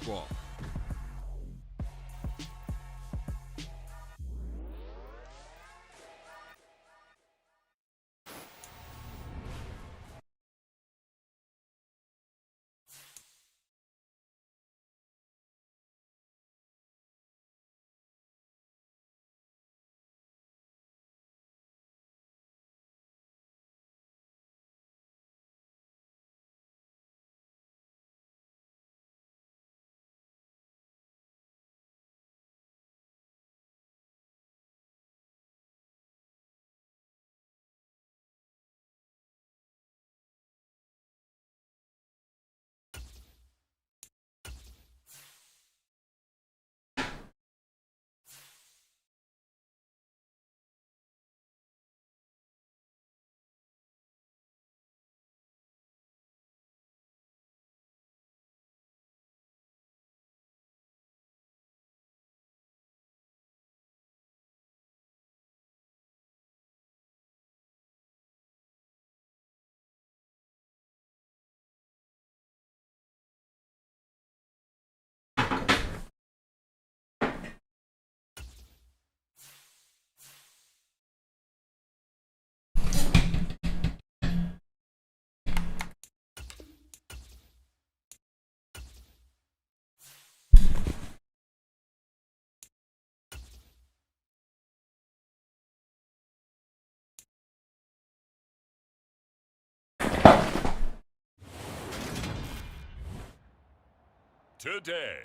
football. Today.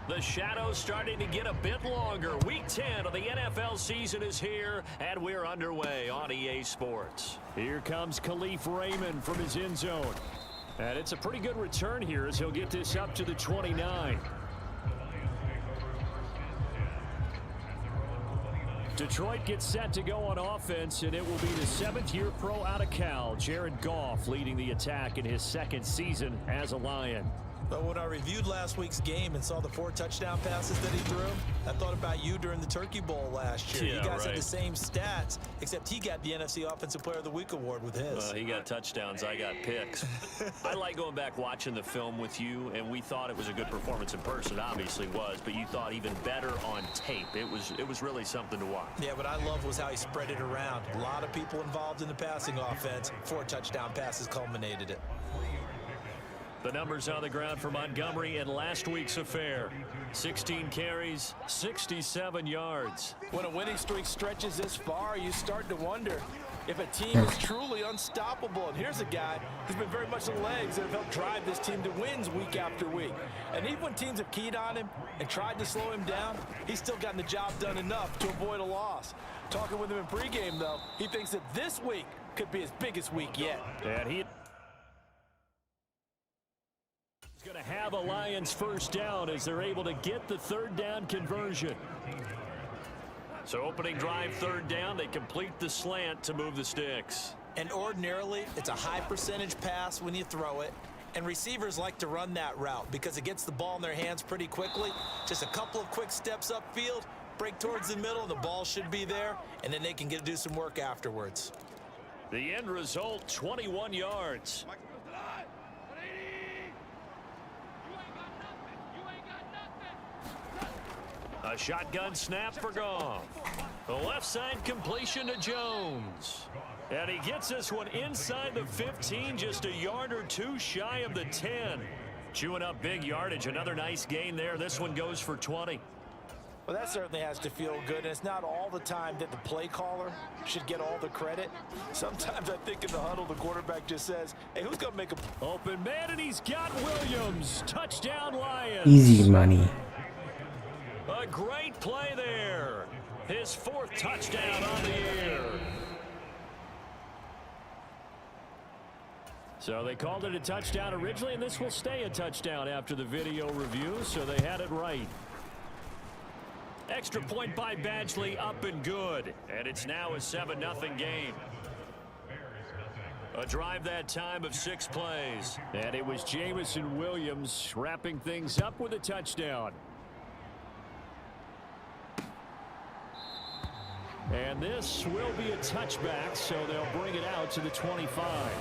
The shadow's starting to get a bit longer. Week 10 of the NFL season is here, and we're underway on EA Sports. Here comes Khalif Raymond from his end zone. And it's a pretty good return here as he'll get this up to the 29. Detroit gets set to go on offense, and it will be the 7th-year pro out of Cal, Jared Goff, leading the attack in his 2nd season as a Lion. But when I reviewed last week's game and saw the 4 touchdown passes that he threw, I thought about you during the Turkey Bowl last year. Yeah, you guys right. had the same stats, except he got the NFC Offensive Player of the Week award with his. He got touchdowns, I got picks. I like going back watching the film with you, and we thought it was a good performance in person. Obviously was, but you thought even better on tape. It was really something to watch. Yeah, what I loved was how he spread it around. A lot of people involved in the passing offense. 4 touchdown passes culminated it. The numbers on the ground for Montgomery in last week's affair. 16 carries, 67 yards. When a winning streak stretches this far, you start to wonder if a team is truly unstoppable. And here's a guy who's been very much the legs that have helped drive this team to wins week after week. And even when teams have keyed on him and tried to slow him down, he's still gotten the job done enough to avoid a loss. Talking with him in pregame, though, he thinks that this week could be his biggest week yet. And he's going to have a Lions first down as they're able to get the 3rd down conversion. So opening drive 3rd down, they complete the slant to move the sticks. And ordinarily, it's a high percentage pass when you throw it. And receivers like to run that route because it gets the ball in their hands pretty quickly. Just a couple of quick steps upfield, break towards the middle, the ball should be there, and then they can get to do some work afterwards. The end result, 21 yards. A shotgun snap for Goff. The left side completion to Jones. And he gets this one inside the 15, just a yard or 2 shy of the 10. Chewing up big yardage. Another nice gain there. This one goes for 20. Well, that certainly has to feel good, and it's not all the time that the play caller should get all the credit. Sometimes I think in the huddle, the quarterback just says, hey, who's going to make a open man, and he's got Williams. Touchdown, Lions. Easy money. A great play there. His 4th touchdown on the year. So they called it a touchdown originally, and this will stay a touchdown after the video review, so they had it right. Extra point by Badgley, up and good. And it's now a 7-0 game. A drive that time of 6 plays. And it was Jamison Williams wrapping things up with a touchdown. And this will be a touchback, so they'll bring it out to the 25.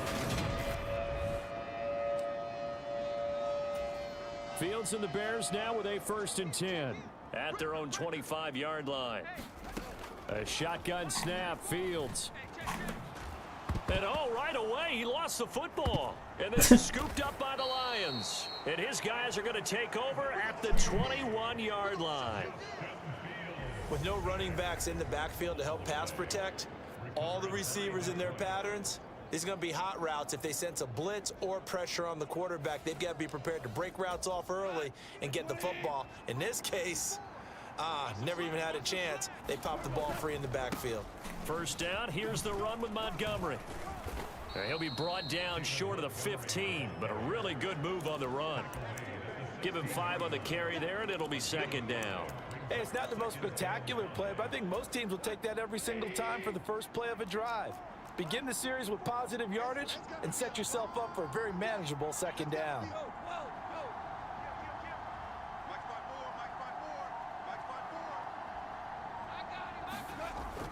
Fields and the Bears now with a 1st and 10 at their own 25-yard line. A shotgun snap, Fields. And right away, he lost the football. And this is scooped up by the Lions. And his guys are going to take over at the 21-yard line. With no running backs in the backfield to help pass protect, all the receivers in their patterns, these are going to be hot routes. If they sense a blitz or pressure on the quarterback, they've got to be prepared to break routes off early and get the football. In this case, never even had a chance. They popped the ball free in the backfield. 1st down, here's the run with Montgomery. He'll be brought down short of the 15, but a really good move on the run. Give him 5 on the carry there, and it'll be 2nd down. Hey, it's not the most spectacular play, but I think most teams will take that every single time for the first play of a drive. Begin the series with positive yardage and set yourself up for a very manageable 2nd down.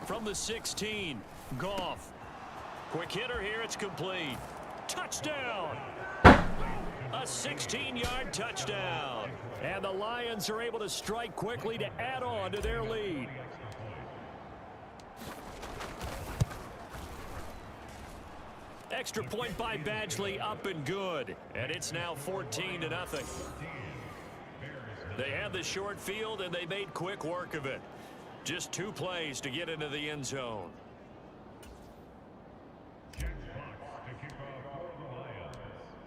From the 16, Goff. Quick hitter here, it's complete. Touchdown! A 16-yard touchdown. And the Lions are able to strike quickly to add on to their lead. Extra point by Badgley, up and good. And it's now 14-0. They had the short field, and they made quick work of it. Just 2 plays to get into the end zone.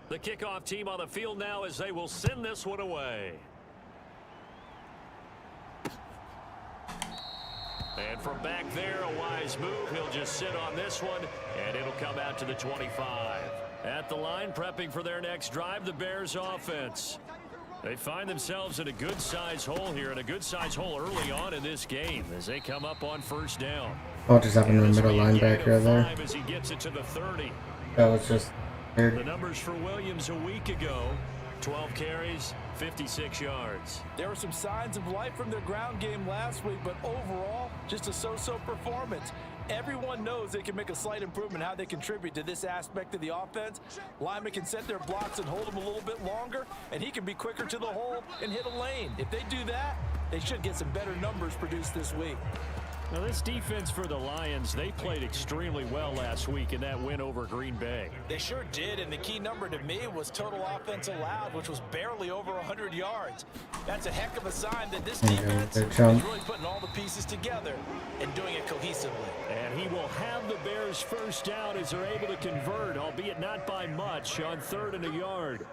The kickoff team on the field now as they will send this one away. And from back there, a wise move. He'll just sit on this one, and it'll come out to the 25. At the line, prepping for their next drive, the Bears offense. They find themselves in a good-sized hole here, and a good-sized hole early on in this game as they come up on 1st down. What just happened to the middle linebacker there? As he gets it to the 30. That was just weird. The numbers for Williams a week ago, 12 carries, 56 yards. There were some signs of life from their ground game last week, but overall, just a so-so performance. Everyone knows they can make a slight improvement how they contribute to this aspect of the offense. Linemen can set their blocks and hold them a little bit longer, and he can be quicker to the hole and hit a lane. If they do that, they should get some better numbers produced this week. Now, this defense for the Lions, they played extremely well last week in that win over Green Bay. They sure did, and the key number to me was total offense allowed, which was barely over 100 yards. That's a heck of a sign that this defense is really putting all the pieces together and doing it cohesively. And he will have the Bears 1st down as they're able to convert, albeit not by much, on 3rd and a yard.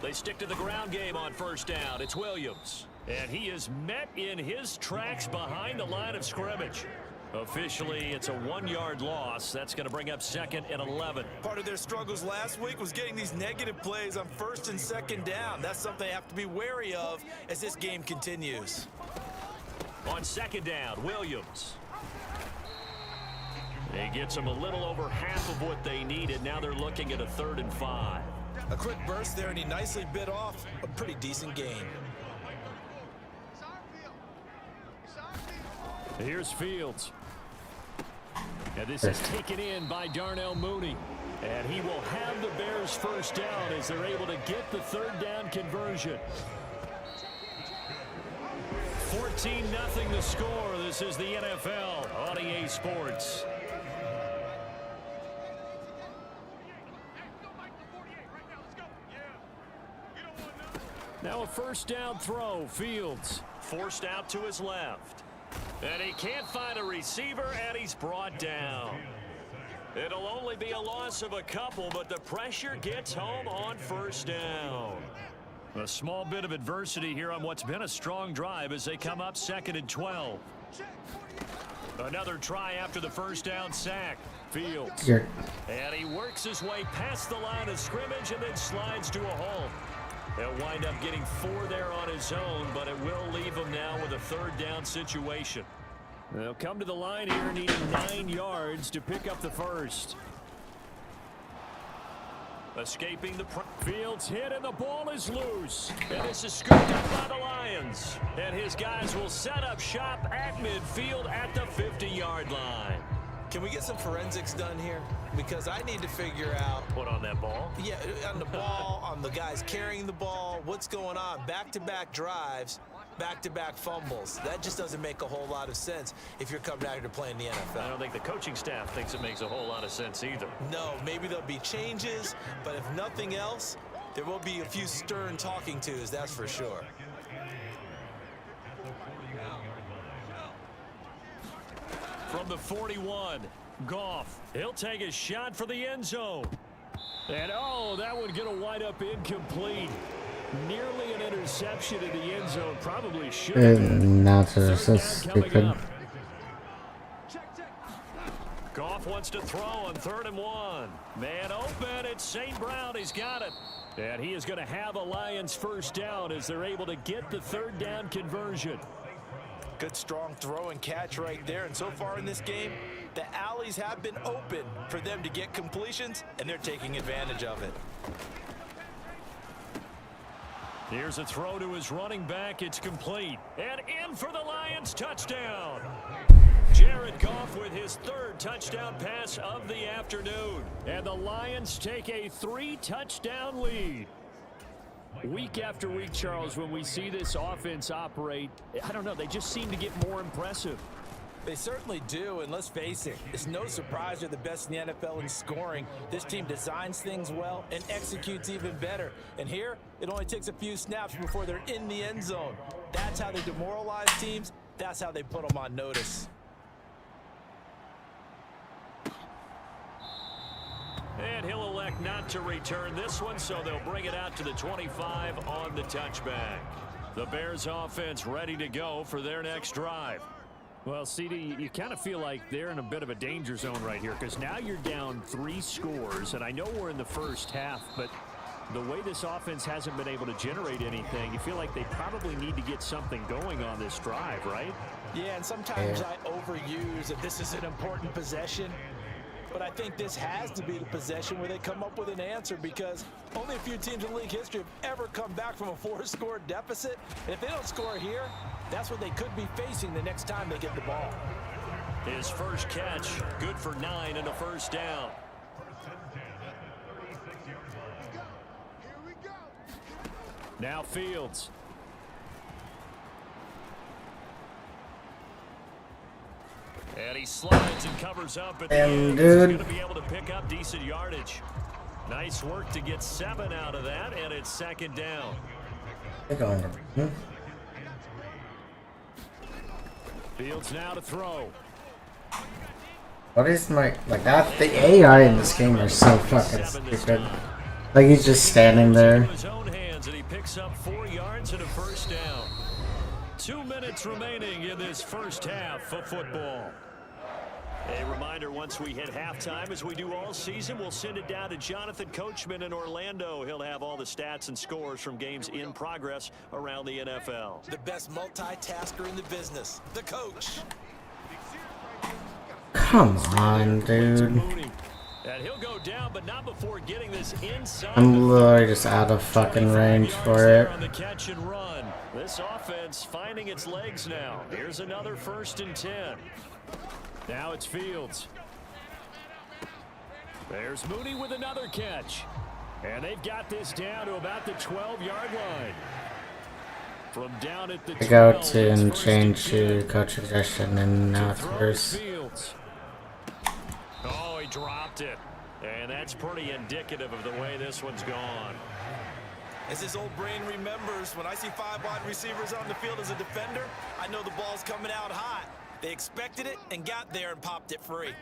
They stick to the ground game on 1st down. It's Williams. And he is met in his tracks behind the line of scrimmage. Officially, it's a 1-yard loss. That's going to bring up 2nd and 11. Part of their struggles last week was getting these negative plays on 1st and 2nd down. That's something they have to be wary of as this game continues. On 2nd down, Williams. He gets them a little over half of what they needed. Now they're looking at a 3rd and 5. A quick burst there, and he nicely bit off a pretty decent gain. Here's Fields. And this is taken in by Darnell Mooney. And he will have the Bears 1st down as they're able to get the 3rd down conversion. 14-0 the score. This is the NFL on EA Sports. Now a 1st down throw. Fields forced out to his left. And he can't find a receiver, and he's brought down. It'll only be a loss of a couple, but the pressure gets home on 1st down. A small bit of adversity here on what's been a strong drive as they come up 2nd and 12. Another try after the 1st down sack. Fields. And he works his way past the line of scrimmage and then slides to a halt. He'll wind up getting 4 there on his own, but it will leave him now with a 3rd down situation. They'll come to the line here needing 9 yards to pick up the 1st. Escaping the Fields hit and the ball is loose. And this is scooped up by the Lions. And his guys will set up shop at midfield at the 50-yard line. Can we get some forensics done here? Because I need to figure out what on that ball? Yeah, on the ball, on the guys carrying the ball, what's going on? Back-to-back drives, back-to-back fumbles. That just doesn't make a whole lot of sense if you're coming out here to play in the NFL. I don't think the coaching staff thinks it makes a whole lot of sense either. No, maybe there'll be changes, but if nothing else, there will be a few stern talking tos, that's for sure. From the 41, Goff. He'll take a shot for the end zone. And, oh, that one going to wind up incomplete. Nearly an interception in the end zone. Probably should have been. Not so stupid. Goff wants to throw on 3rd and 1. Man open. It's St. Brown. He's got it. And he is going to have a Lions first down as they're able to get the 3rd down conversion. Good strong throw and catch right there. And so far in this game, the alleys have been open for them to get completions, and they're taking advantage of it. Here's a throw to his running back. It's complete. And in for the Lions touchdown. Jared Goff with his 3rd touchdown pass of the afternoon. And the Lions take a 3-touchdown lead. Week after week, Charles, when we see this offense operate, I don't know, they just seem to get more impressive. They certainly do, and let's face it, it's no surprise they're the best in the NFL in scoring. This team designs things well and executes even better. And here, it only takes a few snaps before they're in the end zone. That's how they demoralize teams. That's how they put them on notice. And he'll elect not to return this one, so they'll bring it out to the 25 on the touchback. The Bears offense ready to go for their next drive. Well, CD, you kind of feel like they're in a bit of a danger zone right here because now you're down 3 scores, and I know we're in the first half, but the way this offense hasn't been able to generate anything, you feel like they probably need to get something going on this drive, right? Yeah, and sometimes I overuse that this is an important possession. But I think this has to be the possession where they come up with an answer because only a few teams in league history have ever come back from a 4-score deficit. And if they don't score here, that's what they could be facing the next time they get the ball. His first catch, good for 9 and a first down. Now Fields. And he slides and covers up at the end. He's going to be able to pick up decent yardage. Nice work to get 7 out of that, and it's 2nd down. Fields now to throw. What is my that? The AI in this game are so fucking stupid. Like he's just standing there. His own hands, and he picks up 4 yards and a first down. 2 minutes remaining in this first half of football. A reminder, once we hit halftime, as we do all season, we'll send it down to Jonathan Coachman in Orlando. He'll have all the stats and scores from games in progress around the NFL. The best multitasker in the business, the coach. Come on, dude. And he'll go down, but not before getting this inside. I'm literally just out of fucking range for it. On the catch and run. This offense finding its legs now. Here's another 1st and 10. Now it's Fields. There's Mooney with another catch. And they've got this down to about the 12-yard line. From down at the 12, I go to and change to coach suggestion and now it's first. Oh, he dropped it. And that's pretty indicative of the way this one's gone. As his old brain remembers, when I see 5 wide receivers on the field as a defender, I know the ball's coming out hot. They expected it and got there and popped it free.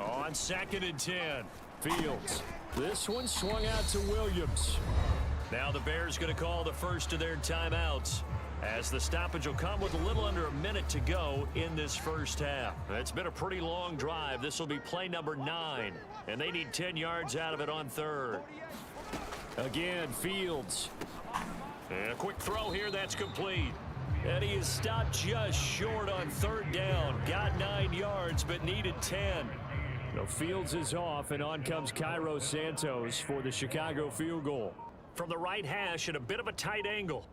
On 2nd and 10, Fields. This one swung out to Williams. Now the Bears going to call the first of their timeouts, as the stoppage will come with a little under a minute to go in this first half. It's been a pretty long drive. This will be play number 9, and they need 10 yards out of it on 3rd. Again, Fields. And a quick throw here, that's complete. And he is stopped just short on 3rd down. Got 9 yards, but needed 10. So Fields is off, and on comes Cairo Santos for the Chicago field goal. From the right hash at a bit of a tight angle.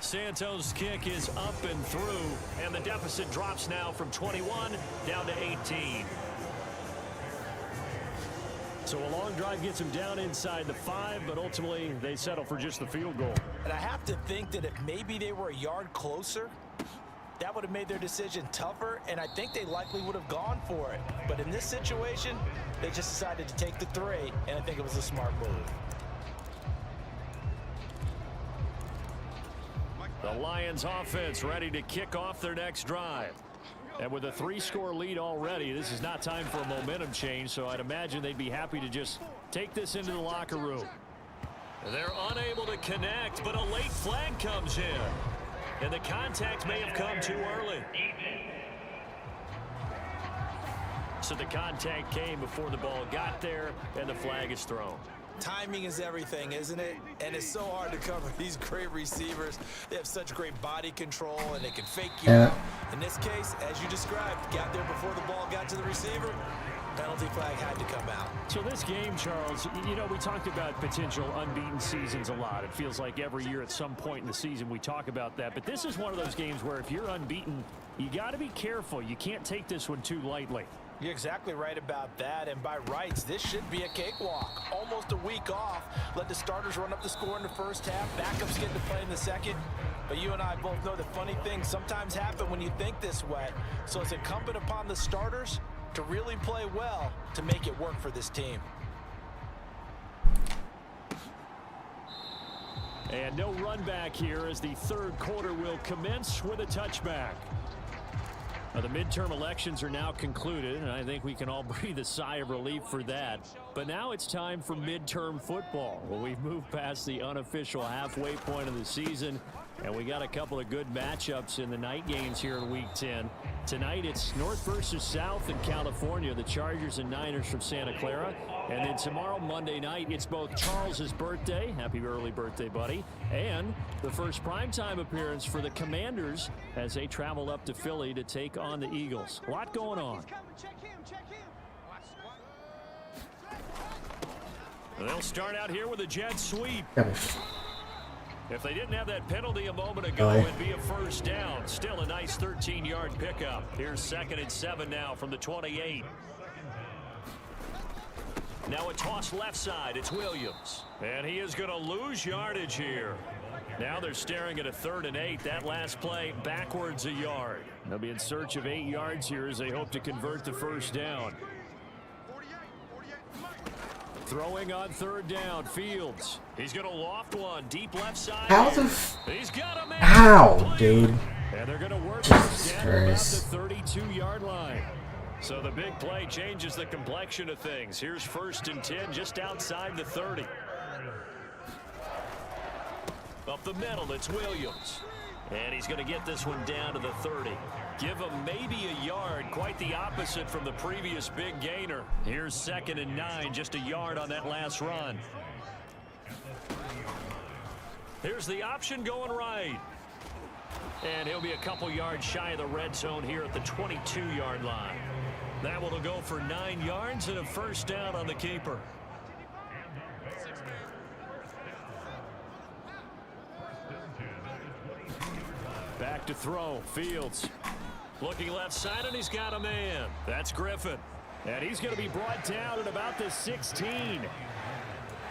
Santos' kick is up and through, and the deficit drops now from 21 down to 18. So a long drive gets them down inside the 5, but ultimately they settle for just the field goal. And I have to think that if maybe they were a yard closer, that would have made their decision tougher, and I think they likely would have gone for it. But in this situation, they just decided to take the 3, and I think it was a smart move. The Lions offense ready to kick off their next drive. And with a 3-score lead already, this is not time for a momentum change, so I'd imagine they'd be happy to just take this into the locker room. They're unable to connect, but a late flag comes in. And the contact may have come too early. So the contact came before the ball got there, and the flag is thrown. Timing is everything, isn't it? And it's so hard to cover these great receivers. They have such great body control, and they can fake you out. In this case, as you described, got there before the ball got to the receiver. Penalty flag had to come out. So this game, Charles, you know, we talked about potential unbeaten seasons a lot. It feels like every year at some point in the season we talk about that. But this is one of those games where if you're unbeaten, you got to be careful. You can't take this one too lightly. You're exactly right about that, and by rights, this should be a cakewalk. Almost a week off. Let the starters run up the score in the first half. Backups get to play in the second. But you and I both know that funny things sometimes happen when you think this way. So it's incumbent upon the starters to really play well to make it work for this team. And no run back here as the third quarter will commence with a touchback. The midterm elections are now concluded, and I think we can all breathe a sigh of relief for that. But now it's time for midterm football. Well, we've moved past the unofficial halfway point of the season, and we got a couple of good matchups in the night games here in Week 10. Tonight it's North versus South in California, the Chargers and Niners from Santa Clara. And then tomorrow, Monday night, it's both Charles's birthday, happy early birthday, buddy, and the first primetime appearance for the Commanders as they travel up to Philly to take on the Eagles. A lot going on. They'll start out here with a jet sweep. If they didn't have that penalty a moment ago, it'd be a first down. Still a nice 13-yard pickup. Here's 2nd and 7 now from the 28. Now a toss left side. It's Williams. And he is going to lose yardage here. Now they're staring at a 3rd and 8. That last play backwards a yard. They'll be in search of 8 yards here as they hope to convert the first down. Throwing on 3rd down, Fields. He's going to loft one deep left side. How the He's got him. How, dude? And they're going to work Jesus down about Christ. the 32-yard line. So the big play changes the complexion of things. Here's 1st and 10 just outside the 30. Up the middle, it's Williams. And he's going to get this one down to the 30. Give him maybe a yard, quite the opposite from the previous big gainer. Here's 2nd and 9, just a yard on that last run. Here's the option going right. And he'll be a couple yards shy of the red zone here at the 22-yard line. That one will go for 9 yards and a first down on the keeper. Back to throw. Fields looking left side, and he's got a man. That's Griffin. And he's going to be brought down at about the 16.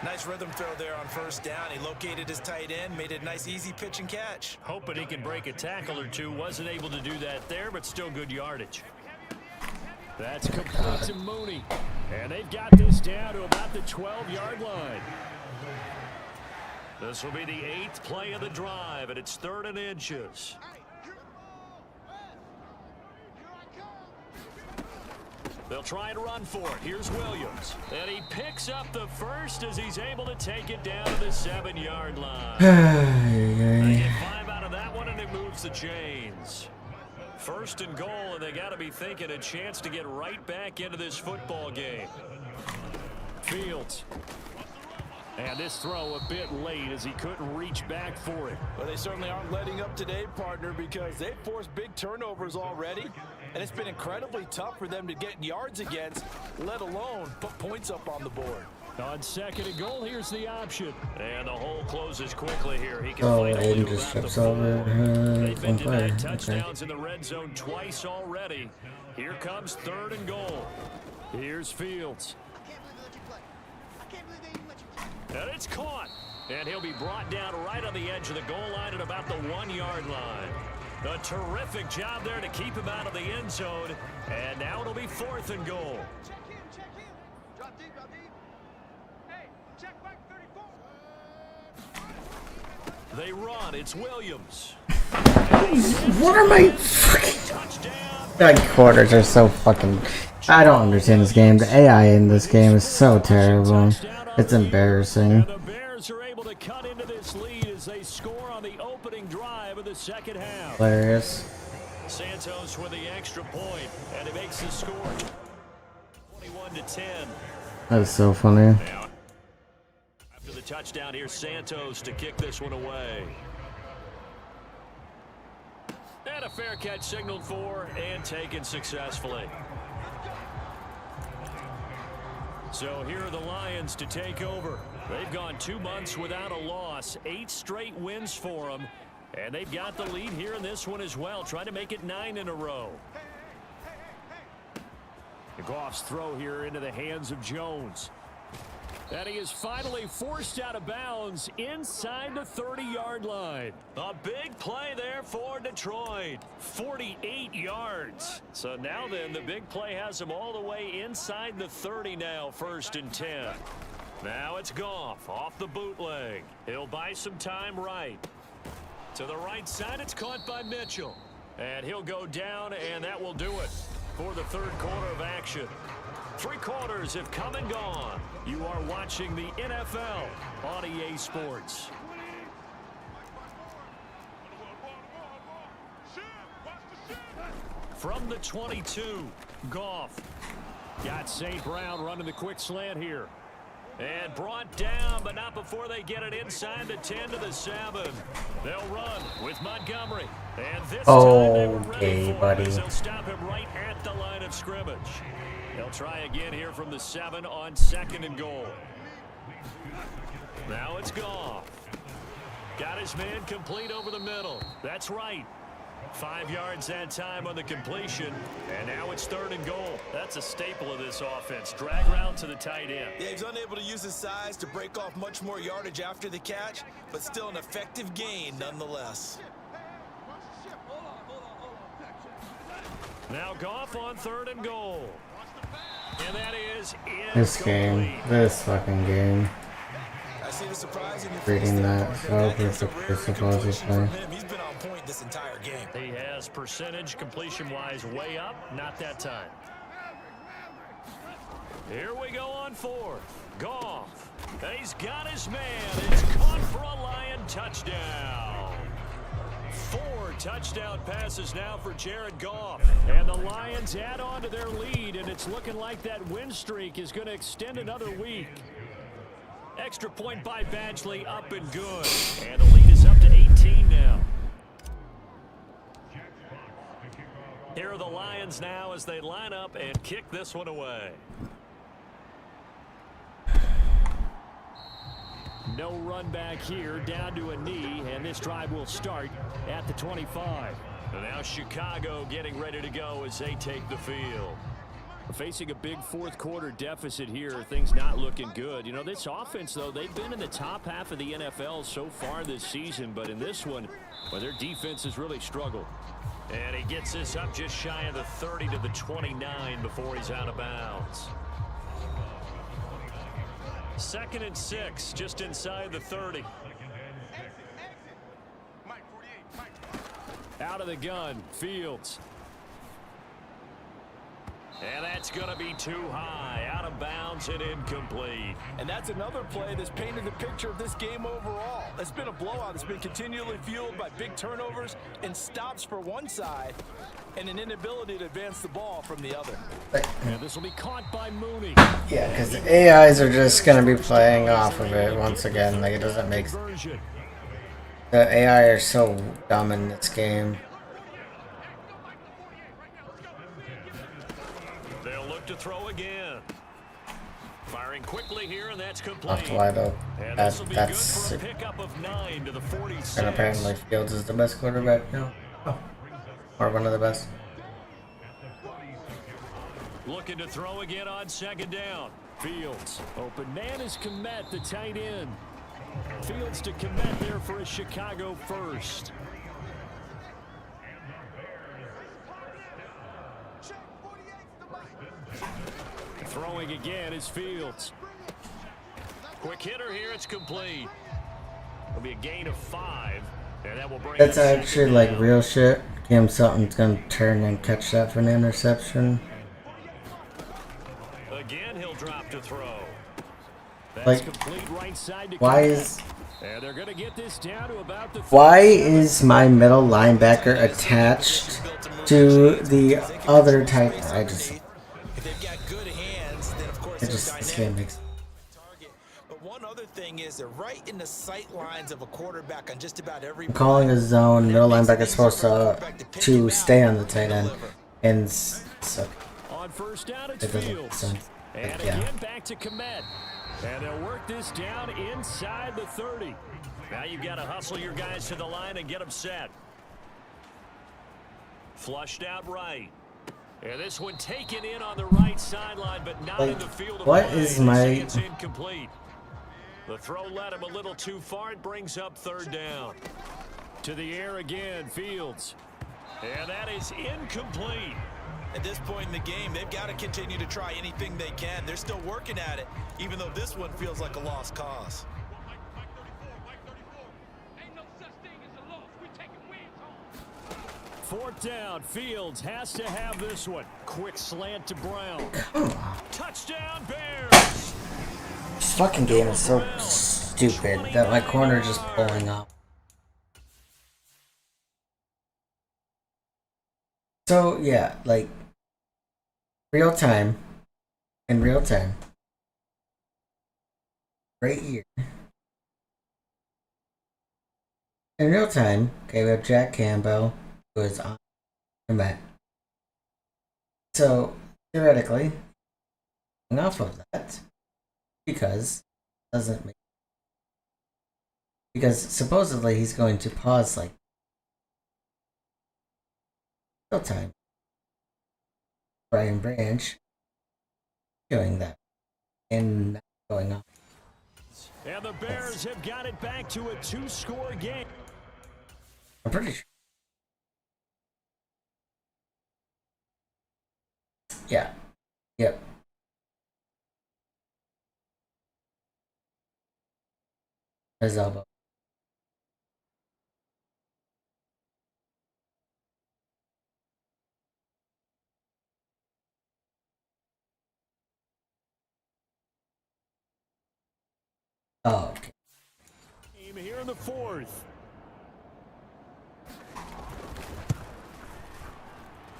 Nice rhythm throw there on 1st down. He located his tight end, made it a nice easy pitch and catch. Hoping he can break a tackle or two. Wasn't able to do that there, but still good yardage. That's complete to Mooney. And they've got this down to about the 12-yard line. This will be the 8th play of the drive, and it's 3rd and inches. They'll try and run for it. Here's Williams. And he picks up the first as he's able to take it down to the 7-yard line. They get 5 out of that one, and it moves the chains. 1st and goal, and they got to be thinking a chance to get right back into this football game. Fields. And this throw a bit late as he couldn't reach back for it. Well, they certainly aren't letting up today, partner, because they've forced big turnovers already. And it's been incredibly tough for them to get yards against, let alone put points up on the board. On 2nd and goal, here's the option. And the hole closes quickly here. He can Oh, finally Aiden move just out the steps over. They've been On fire. denied Okay. touchdowns in the red zone twice already. Here comes 3rd and goal. Here's Fields. And it's caught. And he'll be brought down right on the edge of the goal line at about the 1-yard line. A terrific job there to keep him out of the end zone. And now it'll be 4th and goal. Check in. Drop deep. Hey, check back 34. They run. It's Williams. What are my fucking... Like, quarters are so fucking... I don't understand this game. The AI in this game is so terrible. It's embarrassing. And the Bears are able to cut into this lead as they score on the opening drive of the second half. Hilarious. Santos with the extra point, and it makes the score 21-10. That's so funny. Now, after the touchdown, here's Santos to kick this one away. And a fair catch signaled for and taken successfully. So here are the Lions to take over. They've gone 2 months without a loss, 8 straight wins for them, and they've got the lead here in this one as well, trying to make it 9 in a row. Goff's throw here into the hands of Jones. And he is finally forced out of bounds inside the 30-yard line. A big play there for Detroit. 48 yards. So now then, the big play has him all the way inside the 30 now, 1st and 10. Now it's Goff off the bootleg. He'll buy some time right. To the right side, it's caught by Mitchell. And he'll go down, and that will do it for the 3rd quarter of action. 3 quarters have come and gone. You are watching the NFL on EA Sports. From the 22, Goff. Got St. Brown running the quick slant here. And brought down, but not before they get it inside the 10 to the 7. They'll run with Montgomery. And this time they were ready for it, as they'll stop him right at the line of scrimmage. They'll try again here from the 7 on 2nd and goal. Now it's Goff. Got his man complete over the middle. That's right. 5 yards that time on the completion. And now it's 3rd and goal. That's a staple of this offense. Drag route to the tight end. Yeah, he's unable to use his size to break off much more yardage after the catch, but still an effective gain nonetheless. Now Goff on 3rd and goal. And that is This fucking game. I see the surprising Reading that so perfectly supposedly. He's been on point this entire game. He has percentage completion-wise way up. Not that time. Here we go on 4th. Goff. And he's got his man. It's caught for a Lion touchdown. 4 touchdown passes now for Jared Goff. And the Lions add on to their lead, and it's looking like that win streak is going to extend another week. Extra point by Badgley, up and good. And the lead is up to 18 now. Here are the Lions now as they line up and kick this one away. No run back here, down to a knee, and this drive will start at the 25. And now Chicago getting ready to go as they take the field. Facing a big 4th quarter deficit here, things not looking good. You know, this offense, though, they've been in the top half of the NFL so far this season, but in this one, well, their defense has really struggled. And he gets this up just shy of the 30 to the 29 before he's out of bounds. 2nd and 6, just inside the 30. Out of the gun, Fields. And that's going to be too high, out of bounds and incomplete. And that's another play that's painted the picture of this game overall. It's been a blowout. It's been continually fueled by big turnovers and stops for one side and an inability to advance the ball from the other. And this will be caught by Mooney. Yeah, because the AIs are just going to be playing off of it once again. Like, it doesn't make sense. The AI are so dumb in this game. look to throw again. Firing quickly here, and that's complete. Off the wide open. And this will be good That's for a pickup of 9 to the 46. and apparently Fields is the best quarterback now. Oh. Or one of the best. Looking to throw again on second down. Fields. Open man is Komet, the tight end. Fields to Komet there for a Chicago first. Throwing again is Fields. Quick hitter here, it's complete. It'll be a gain of 5, and that will bring. That's actually like real shit. Cam Sutton's gonna turn and catch that for an interception. Again, he'll drop to throw. That's Like, complete right side to why Komet. is And they're gonna get this down to about the. why is my middle linebacker attached to the other tight? I just If they've got good hands, then of course it just this game makes. target. But one other thing is they're right in the sight lines of a quarterback on just about every. I'm calling a zone. Middle linebacker is supposed to stay on the tight end, and so On first down, it's it doesn't make Fields. sense. And Like, yeah. again, back to Komet. And they'll work this down inside the 30. Now you've got to hustle your guys to the line and get them set. Flushed out right. And this one taken in on the right sideline, but not Like, in the field of what play. is They my- say it's incomplete. The throw led him a little too far. It brings up third down. To the air again, Fields. And that is incomplete. At this point in the game, they've got to continue to try anything they can. They're still working at it, even though this one feels like a lost cause. Ain't no such thing as a loss. We taking wins home. Fourth down, Fields has to have this one. Quick slant to Brown. Touchdown, Bears! This fucking game is so stupid that my corner just pulling up. So yeah, like real time, in real time, right here. In real time, okay, we have Jack Campbell, who is on the mat. So theoretically, enough of that, because it doesn't make, because supposedly he's going to pause like real time. Brian Branch doing that and not going on. And the Bears have got it back to a 2-score game. I'm pretty sure. Yeah. Yep. His elbow. Oh, okay. Here in the fourth.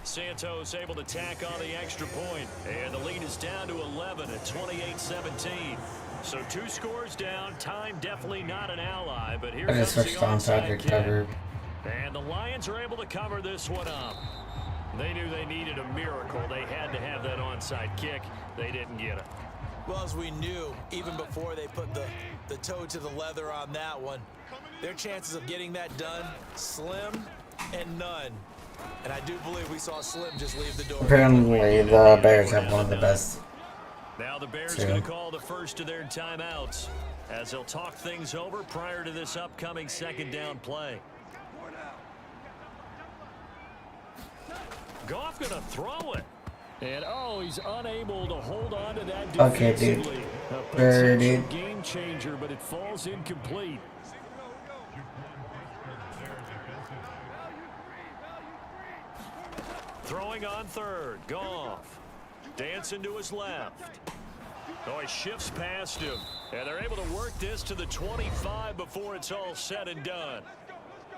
Santos able to tack on the extra point, and the lead is down to 11 at 28-17. So 2 scores down. Time definitely not an ally, but here I just comes the switched on onside Patrick kick. cover. And the Lions are able to cover this one up. They knew they needed a miracle. They had to have that onside kick. They didn't get it. Well, as we knew, even before they put the toe to the leather on that one, their chances of getting that done, slim and none. And I do believe we saw Slim just leave the door. Apparently, the Bears have one of the best. Now the Bears Two. going to call the first of their timeouts as they'll talk things over prior to this upcoming second down play. Goff going to throw it. And oh, he's unable to hold on to that Okay, dude. defensively. A Sure, potential dude. game changer, but it falls incomplete. Throwing on third, Goff. Dancing to his left. Oh, he shifts past him. And they're able to work this to the 25 before it's all said and done.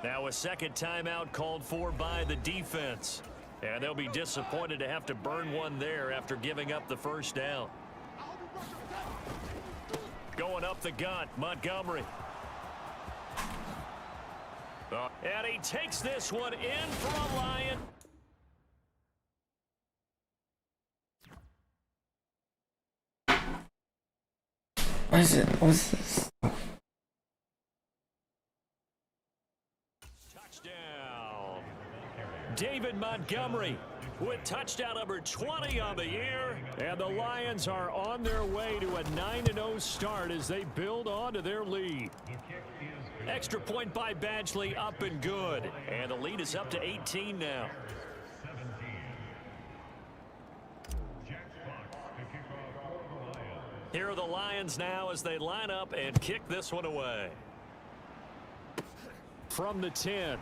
Now a second timeout called for by the defense. And they'll be disappointed to have to burn one there after giving up the first down. Going up the gut, Montgomery. And he takes this one in for a Lion. What is it? What's this? Touchdown. David Montgomery with touchdown number 20 on the year. And the Lions are on their way to a 9-0 start as they build on to their lead. Extra point by Badgley, up and good. And the lead is up to 18 now. Here are the Lions now as they line up and kick this one away. From the 10.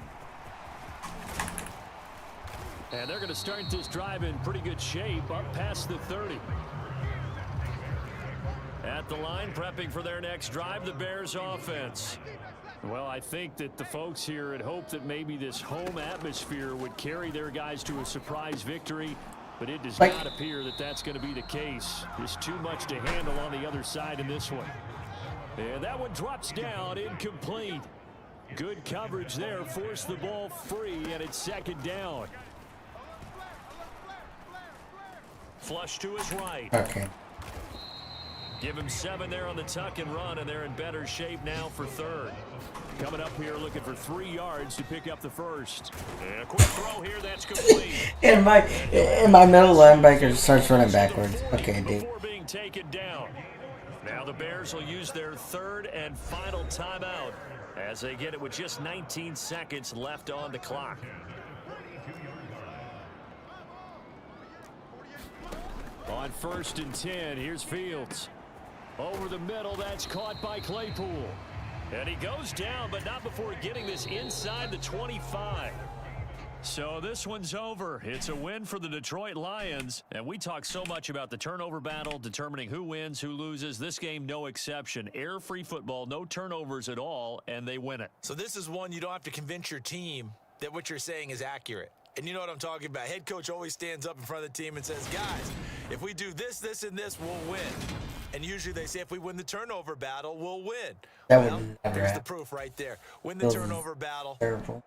And they're going to start this drive in pretty good shape up past the 30. At the line, prepping for their next drive, the Bears offense. Well, I think that the folks here had hoped that maybe this home atmosphere would carry their guys to a surprise victory, but it does not appear that that's going to be the case. There's too much to handle on the other side in this one. And that one drops down, incomplete. Good coverage there, forced the ball free, and it's second down. Flush to his right. Okay. Give him 7 there on the tuck and run, and they're in better shape now for third. Coming up here looking for 3 yards to pick up the first. And a quick throw here, that's complete. And my middle linebacker starts running backwards. Okay, dude. Before being taken down. Now the Bears will use their third and final timeout as they get it with just 19 seconds left on the clock. On 1st and 10, here's Fields. Over the middle, that's caught by Claypool. And he goes down, but not before getting this inside the 25. So this one's over. It's a win for the Detroit Lions. And we talk so much about the turnover battle, determining who wins, who loses. This game, no exception. Air-free football, no turnovers at all, and they win it. So this is one you don't have to convince your team that what you're saying is accurate. And you know what I'm talking about. Head coach always stands up in front of the team and says, guys, if we do this, this, and this, we'll win. And usually they say if we win the turnover battle, we'll win. That well, would never there's happen. the proof right there. Win the turnover battle. Terrible.